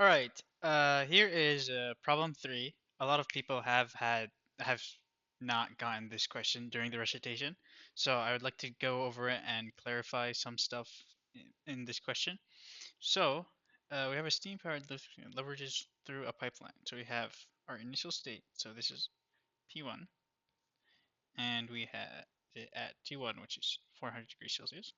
All right. Here is problem three. A lot of people have not gotten this question during the recitation, so I would like to go over it and clarify some stuff in this question. So, we have a steam-powered lift leverages through a pipeline. So we have our initial state. So this is P1, and we have it at T1, which is 400 degrees Celsius.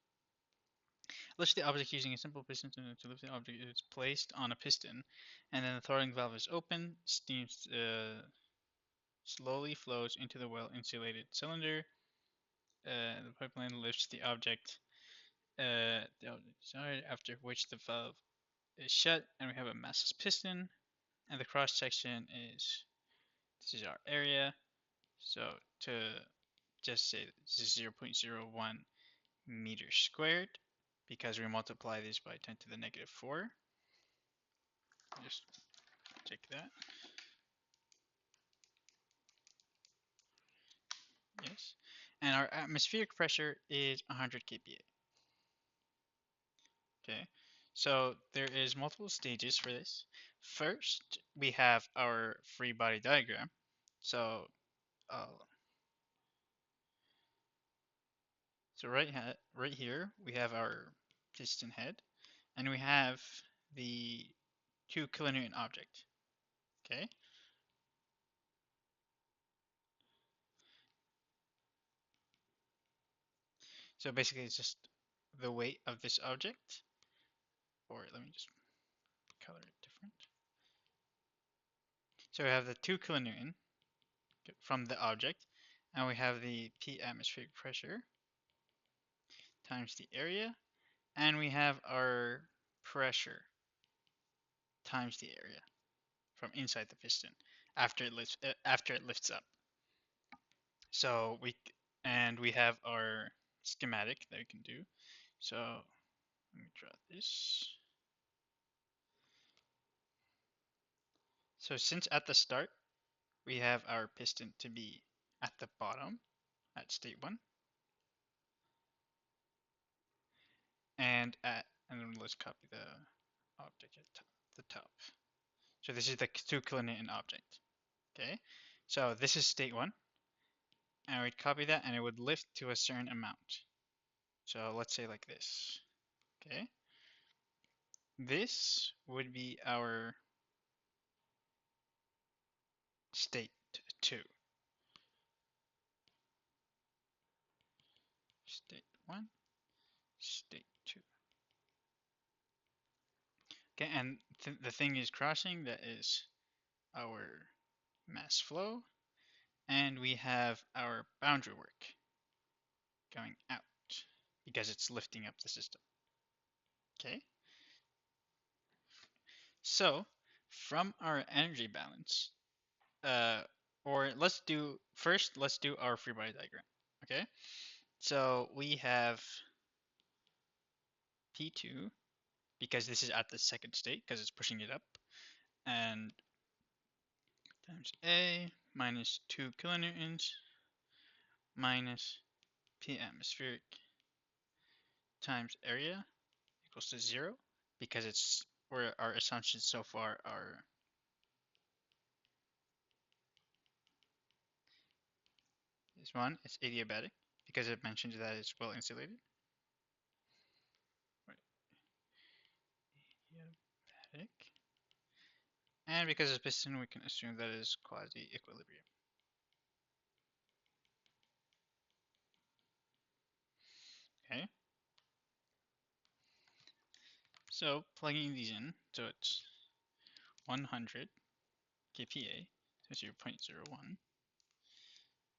Lift the object using a simple piston to lift the object is placed on a piston, and then the throttling valve is open. Steam slowly flows into the well-insulated cylinder. The pipeline lifts the object desired, after which the valve is shut, and we have a massless piston. And the cross section is this is our area. So to just say this is 0.01 meters squared, because we multiply this by 10 to the negative 4. Just check that. Yes. And our atmospheric pressure is 100 kPa. Okay. So there is multiple stages for this. First, we have our free body diagram. So, uh, right here we have our piston head, and we have the 2 kilonewton object. Okay. So basically, it's just the weight of this object. Or let me just color it different. So we have the 2 kilonewton from the object, and we have the P atmospheric pressure times the area, and we have our pressure times the area from inside the piston after it lifts up. So we have our schematic that we can do. So let me draw this. So since at the start we have our piston to be at the bottom at state 1, and then let's copy the object at the top. So this is the 2 kilonewton object. Okay, so this is state 1, and we'd copy that, and it would lift to a certain amount. So let's say like this. Okay, this would be our state 2. State 1, state 2. Okay, and the thing is crossing, that is our mass flow, and we have our boundary work going out because it's lifting up the system. Okay, so from our energy balance, or let's do our free body diagram. Okay, so we have P2 because this is at the second state because it's pushing it up, and times A minus 2 kilonewtons minus P atmospheric times area equals to 0 because it's where our assumptions so far are this one, it's adiabatic because it mentions that it's well insulated. Right. Adiabatic. And because it's piston, we can assume that it is quasi-equilibrium. Okay. So plugging these in, so it's 100 kPa, so 0.01.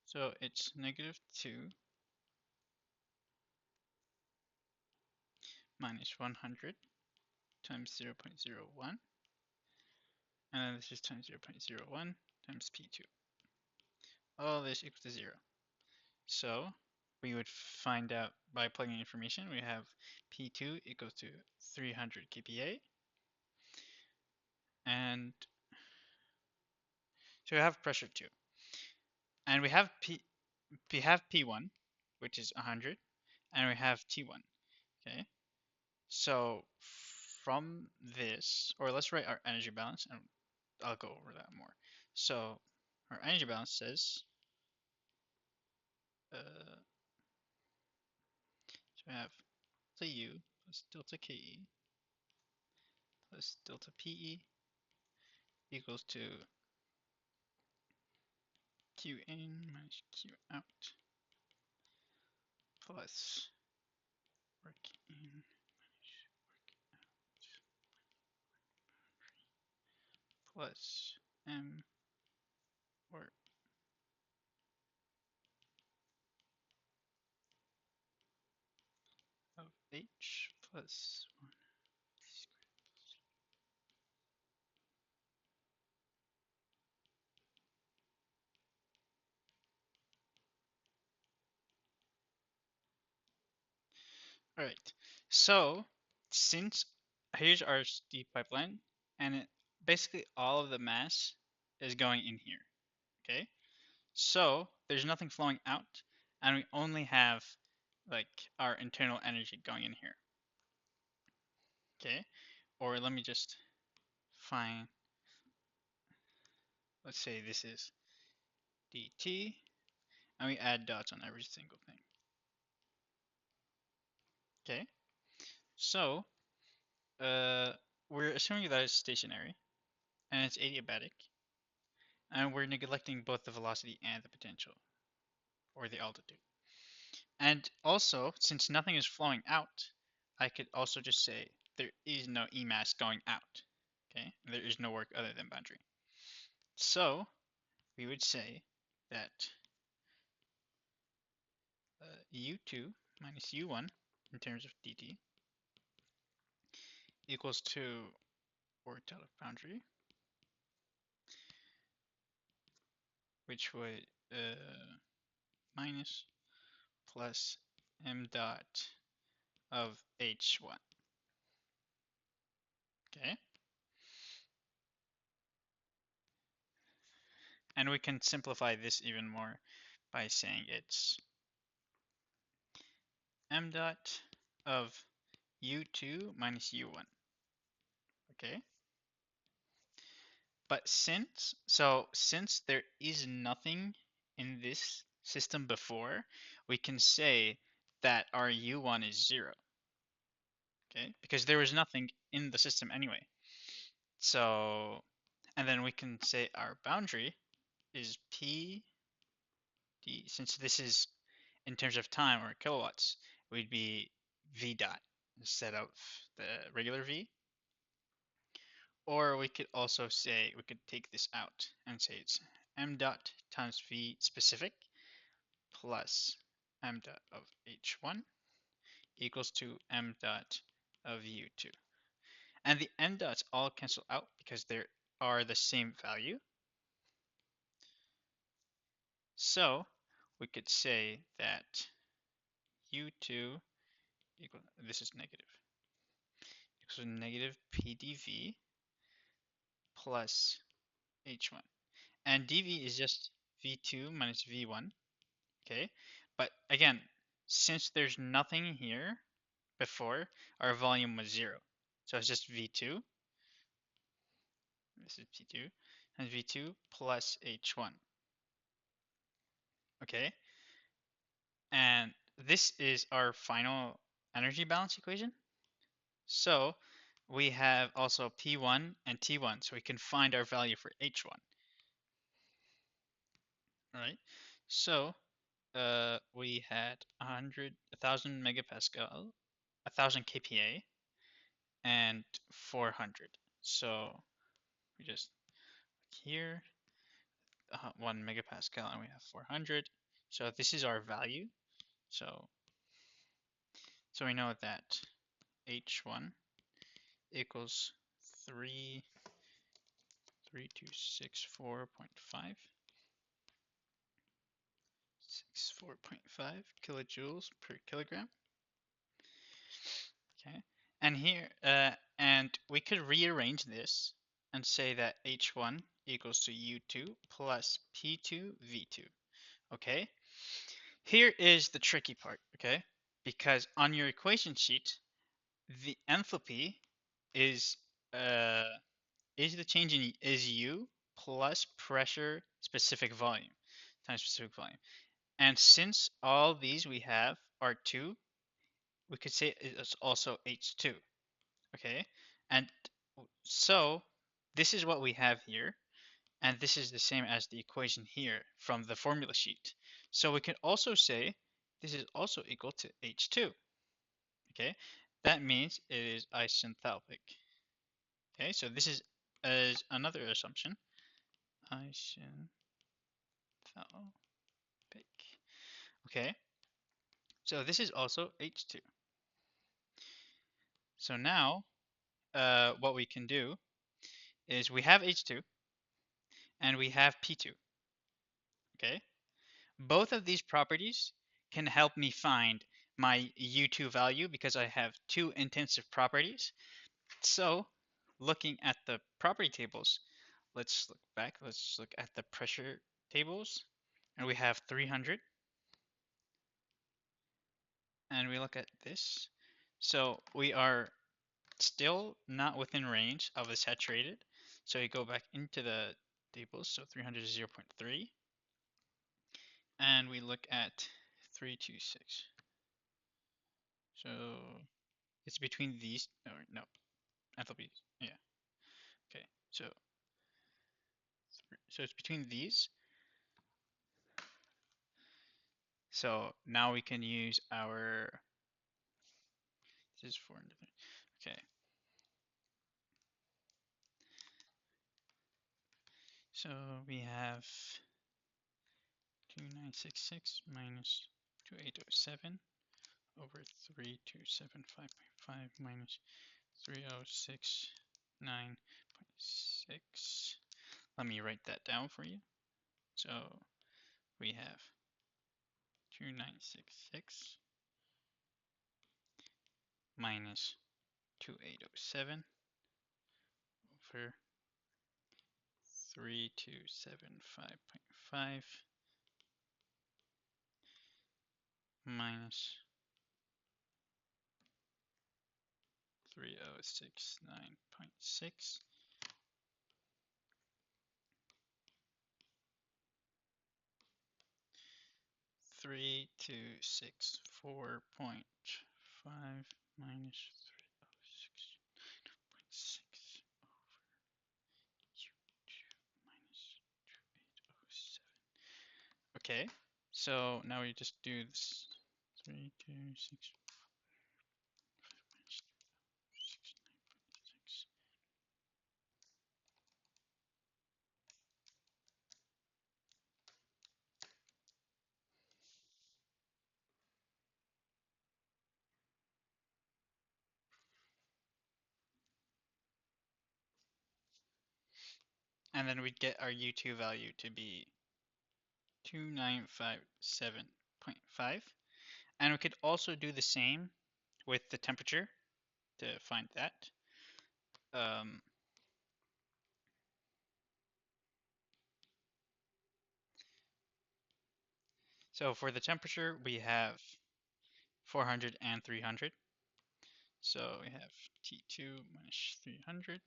So it's negative 2 minus 100 times 0.01, and then this is times 0.01 times P2. All this equals to 0. So we would find out by plugging information, we have P2 equals to 300 kPa, and so we have pressure 2. And we have P1, which is 100, and we have T1. Okay, so from this, or let's write our energy balance, and I'll go over that more. So our energy balance says, so we have delta U plus delta KE plus delta PE equals to Q in minus Q out plus work in plus M work of H plus 1. Alright, so since here's our steep pipeline, and basically all of the mass is going in here, okay? So there's nothing flowing out, and we only have like our internal energy going in here, okay? Or let me just find, let's say this is dt, and we add dots on every single thing, okay? So uh, we're assuming that it's stationary, and it's adiabatic, and we're neglecting both the velocity and the potential, or the altitude. And also, since nothing is flowing out, I could also just say there is no E mass going out. Okay, there is no work other than boundary. So we would say that U2 minus U1 in terms of dt equals to worked out of boundary, which would minus plus m dot of h1. Okay, and we can simplify this even more by saying it's m dot of u2 minus u1. Okay, but since there is nothing in this system before, we can say that our u1 is 0. Okay, because there was nothing in the system anyway. So, and then we can say our boundary is p d, since this is in terms of time or kilowatts, would be v dot instead of the regular v. Or we could also say, we could take this out and say it's m dot times v specific plus m dot of h1 equals to m dot of u2. And the m dots all cancel out because they are the same value. So we could say that u2 equal, this is negative, equals to negative pdv plus h1. And dv is just v2 minus v1. Okay, but again, since there's nothing here before, our volume was 0. So it's just v2, this is v2, and v2 plus h1. Okay, and this is our final energy balance equation. So we have also P1 and T1, so we can find our value for H1. All right, so we had 1,000 megapascal, 1,000 kPa, and 400. So we just here 1 megapascal, and we have 400. So this is our value. So we know that H1 equals 3264.5 64.5 kilojoules per kilogram. Okay, and here, and we could rearrange this and say that H1 equals to U2 plus P2 V2. Okay, here is the tricky part. Okay, because on your equation sheet, the enthalpy is uh is the change in is U plus pressure specific volume times specific volume. And since all these we have are 2, we could say it's also H2. Okay? And so this is what we have here, and this is the same as the equation here from the formula sheet. So we can also say this is also equal to H2. Okay? That means it is isenthalpic. Okay, so this is another assumption. Isenthalpic. Okay, so this is also H2. So now, what we can do is we have H2 and we have P2. Okay, both of these properties can help me find my U2 value because I have two intensive properties. So, looking at the property tables, let's look back. Let's look at the pressure tables, and we have 300, and we look at this. So we are still not within range of the saturated. So we go back into the tables. So 300 is 0.3. And we look at 326. So it's between these. Or no, enthalpy. Yeah. Okay. So it's between these. So now we can use our. This is 400. Okay. So we have 2966 minus 2807 over 3275.5 minus 3069.6. Let me write that down for you. So we have 2966 minus 2807 over 3275.5 minus 3069.6. 3264.5 minus 306.6 minus 2807. Okay, so now we just do this. 326 minus 306.6. And then we'd get our U2 value to be 2957.5. And we could also do the same with the temperature to find that. Um, so for the temperature, we have 400 and 300. So we have T2 minus 300,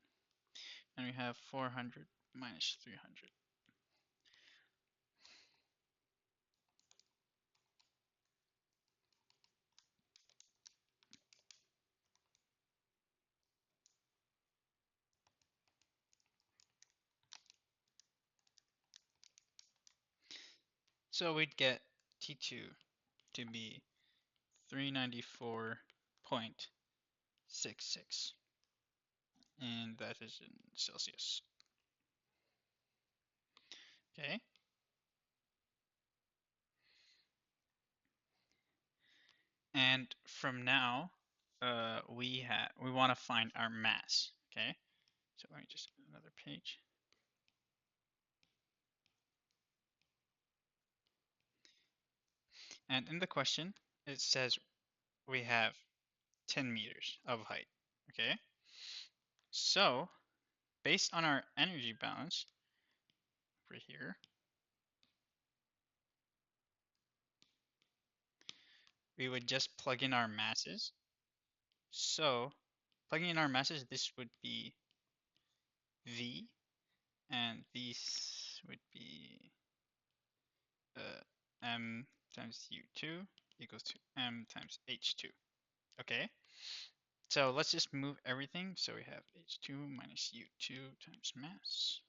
and we have 400 minus 300. So we'd get T2 to be 394.66, and that is in Celsius. Okay. And from now, we want to find our mass. Okay. So let me just another page. And in the question, it says we have 10 meters of height. Okay. So based on our energy balance over here, we would just plug in our masses. So Plugging in our masses, this would be V, and these would be M times U2 equals to M times H2. Okay, so let's just move everything. So we have H2 minus U2 times mass,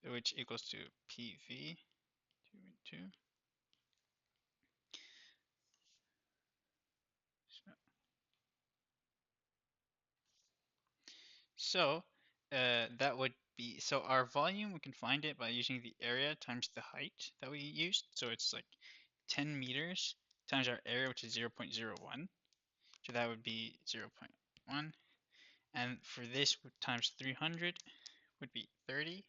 which equals to PV 2 and 2. So that would be, so our volume, we can find it by using the area times the height that we used. So it's like 10 meters times our area, which is 0.01. So that would be 0.1. And for this times 300 would be 30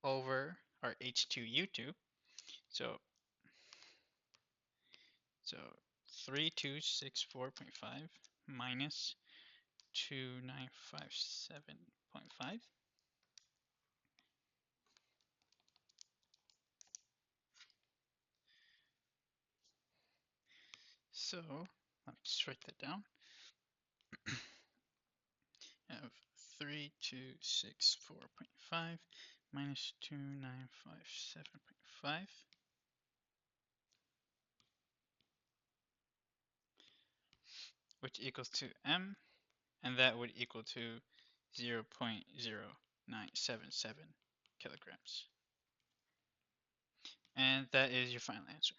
over our H2U2. So, so 3264.5 minus 2957.5. So let's write that down. Have 3264.5 minus 2957.5, which equals to M, and that would equal to 0.0977 kilograms. And that is your final answer.